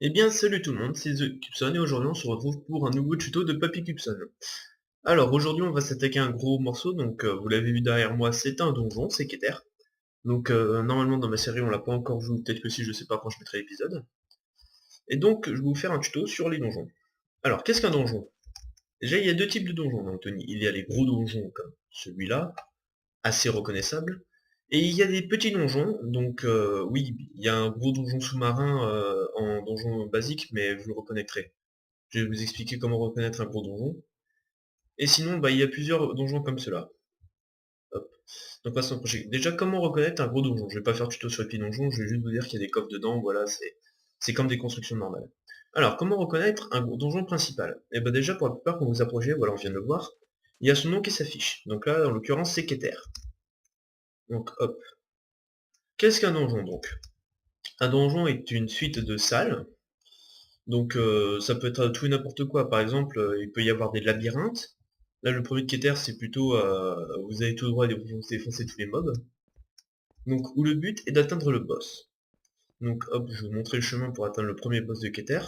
Eh bien, salut tout le monde, c'est The Cubson et aujourd'hui on se retrouve pour un nouveau tuto de Papy Cubson. Alors aujourd'hui on va s'attaquer à un gros morceau, donc vous l'avez vu derrière moi, c'est un donjon, c'est Keter. Donc normalement dans ma série on l'a pas encore vu, ou peut-être que si, je sais pas quand je mettrai l'épisode. Et donc je vais vous faire un tuto sur les donjons. Alors qu'est-ce qu'un donjon? Déjà il y a deux types de donjons dans Tony. Il y a les gros donjons comme celui-là, assez reconnaissable. Et il y a des petits donjons, donc oui, il y a un gros donjon sous-marin en donjon basique, mais vous le reconnaîtrez. Je vais vous expliquer comment reconnaître un gros donjon. Et sinon, bah, il y a plusieurs donjons comme cela. Hop. Donc passons au projet. Déjà, comment reconnaître un gros donjon? Je vais pas faire tuto sur les petits donjons, je vais juste vous dire qu'il y a des coffres dedans, voilà, c'est comme des constructions normales. Alors, comment reconnaître un gros donjon principal? Et bah déjà, pour la plupart, quand vous approchez, voilà, on vient de le voir, il y a son nom qui s'affiche. Donc là, en l'occurrence, c'est Keter. Donc hop. Qu'est-ce qu'un donjon donc? Un donjon est une suite de salles. Donc ça peut être tout et n'importe quoi. Par exemple, il peut y avoir des labyrinthes. Là, le premier de Keter, c'est plutôt vous allez tout droit et vous défoncez tous les mobs. Donc où le but est d'atteindre le boss. Donc hop, je vais vous montrer le chemin pour atteindre le premier boss de Keter.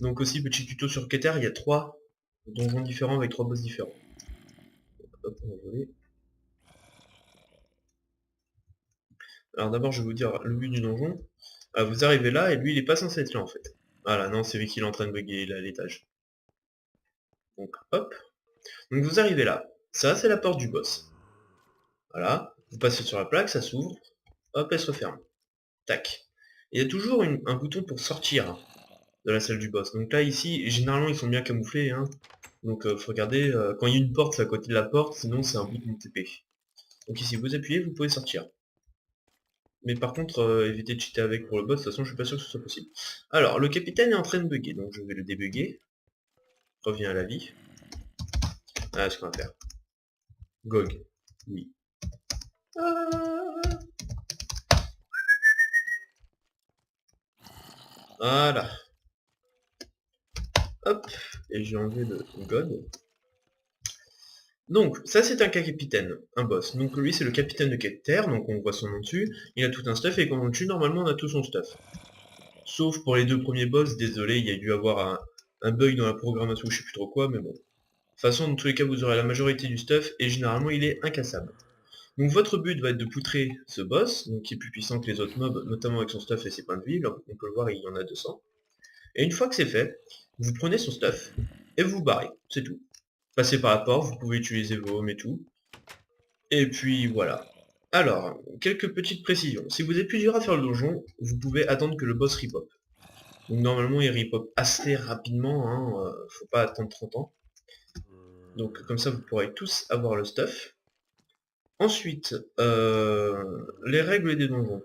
Donc aussi petit tuto sur Keter, il y a trois donjons différents avec trois boss différents. Hop, on va voler. Alors d'abord, je vais vous dire le but du donjon. Ah, vous arrivez là et lui, il est pas censé être là en fait. Voilà, non, c'est lui qui est en train de bugger là, à l'étage. Donc hop. Donc vous arrivez là. Ça, c'est la porte du boss. Voilà, vous passez sur la plaque, ça s'ouvre, hop, elle se referme. Tac. Il y a toujours un bouton pour sortir de la salle du boss. Donc là, ici, généralement, ils sont bien camouflés. Hein. Donc, faut regarder, quand il y a une porte, c'est à côté de la porte, sinon c'est un bouton TP. Donc ici, vous appuyez, vous pouvez sortir. Mais par contre, évitez de cheater avec pour le boss, de toute façon, je suis pas sûr que ce soit possible. Alors, le capitaine est en train de bugger, donc je vais le débugger. Reviens à la vie. Voilà ce qu'on va faire. GOG. Oui. Ah. Voilà. Hop. Et j'ai enlevé le God. Donc, ça c'est un capitaine, un boss. Donc lui c'est le capitaine de Keter, donc on voit son nom dessus, il a tout un stuff et quand on le tue, normalement on a tout son stuff. Sauf pour les deux premiers boss, désolé, il y a dû avoir un bug dans la programmation, je sais plus trop quoi, mais bon. De toute façon, dans tous les cas, vous aurez la majorité du stuff et généralement il est incassable. Donc votre but va être de poutrer ce boss, donc qui est plus puissant que les autres mobs, notamment avec son stuff et ses points de vie, là, on peut le voir, il y en a 200. Et une fois que c'est fait, vous prenez son stuff et vous vous barrez, c'est tout. Passez par la porte, vous pouvez utiliser vos hommes et tout. Et puis voilà. Alors, quelques petites précisions. Si vous êtes plusieurs à faire le donjon, vous pouvez attendre que le boss repop. Donc normalement il repop assez rapidement, hein, faut pas attendre 30 ans. Donc comme ça vous pourrez tous avoir le stuff. Ensuite, les règles des donjons.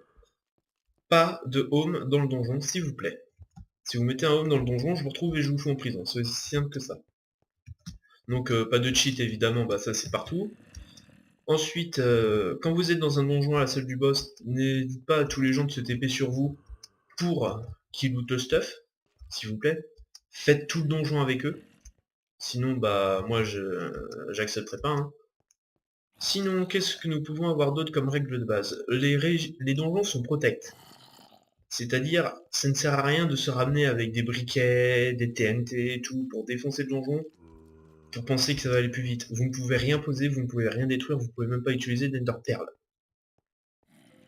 Pas de home dans le donjon, s'il vous plaît. Si vous mettez un home dans le donjon, je vous retrouve et je vous fous en prison. C'est aussi simple que ça. Donc pas de cheat évidemment, bah ça c'est partout. Ensuite, quand vous êtes dans un donjon à la salle du boss, n'hésitez pas à tous les gens de se TP sur vous pour qu'ils lootent le stuff, s'il vous plaît. Faites tout le donjon avec eux. Sinon, bah, moi, j'accepterai pas. Hein. Sinon, qu'est-ce que nous pouvons avoir d'autre comme règle de base? Les donjons sont protect. C'est-à-dire, ça ne sert à rien de se ramener avec des briquets, des TNT et tout pour défoncer le donjon, pour penser que ça va aller plus vite. Vous ne pouvez rien poser, vous ne pouvez rien détruire, vous ne pouvez même pas utiliser d'Ender Pearl.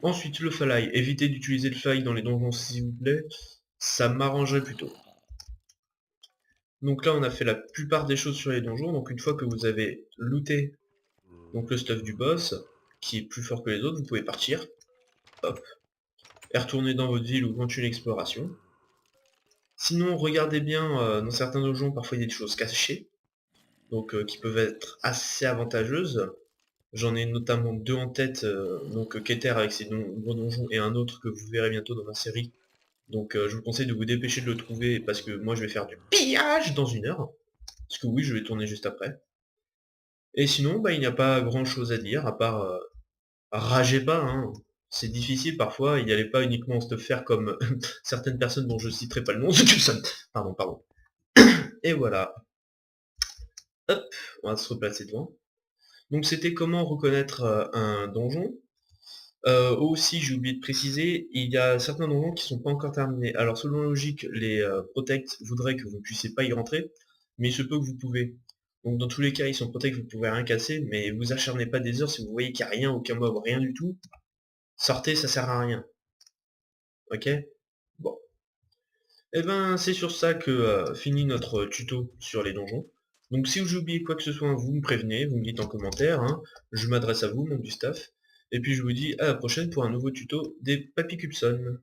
Ensuite, le fly. Évitez d'utiliser le fly dans les donjons, s'il vous plaît. Ça m'arrangerait plutôt. Donc là, on a fait la plupart des choses sur les donjons. Donc une fois que vous avez looté donc le stuff du boss, qui est plus fort que les autres, vous pouvez partir. Hop. Et retourner dans votre ville ou continuer l'exploration. Sinon, regardez bien, dans certains donjons, parfois il y a des choses cachées. Donc qui peuvent être assez avantageuses. J'en ai notamment deux en tête, donc Keter avec ses gros donjons et un autre que vous verrez bientôt dans ma série. Donc je vous conseille de vous dépêcher de le trouver parce que moi je vais faire du pillage dans 1 heure. Parce que oui, je vais tourner juste après. Et sinon, bah, il n'y a pas grand chose à dire, à part ragez pas, hein. C'est difficile parfois, il n'y allait pas uniquement se faire comme certaines personnes dont je citerai pas le nom, pardon, pardon. Et voilà. Hop, on va se replacer devant. Donc c'était comment reconnaître un donjon. Aussi, j'ai oublié de préciser, il y a certains donjons qui sont pas encore terminés. Alors selon la logique, les protects voudraient que vous ne puissiez pas y rentrer, mais il se peut que vous pouvez. Donc dans tous les cas, ils sont protects, vous pouvez rien casser, mais vous acharnez pas des heures si vous voyez qu'il n'y a rien, aucun mob, rien du tout. Sortez, ça sert à rien. Ok? Bon. Et ben c'est sur ça que finit notre tuto sur les donjons. Donc si j'ai oublié quoi que ce soit, vous me prévenez, vous me dites en commentaire, hein. Je m'adresse à vous, membre du staff. Et puis je vous dis à la prochaine pour un nouveau tuto des Papy Cubson.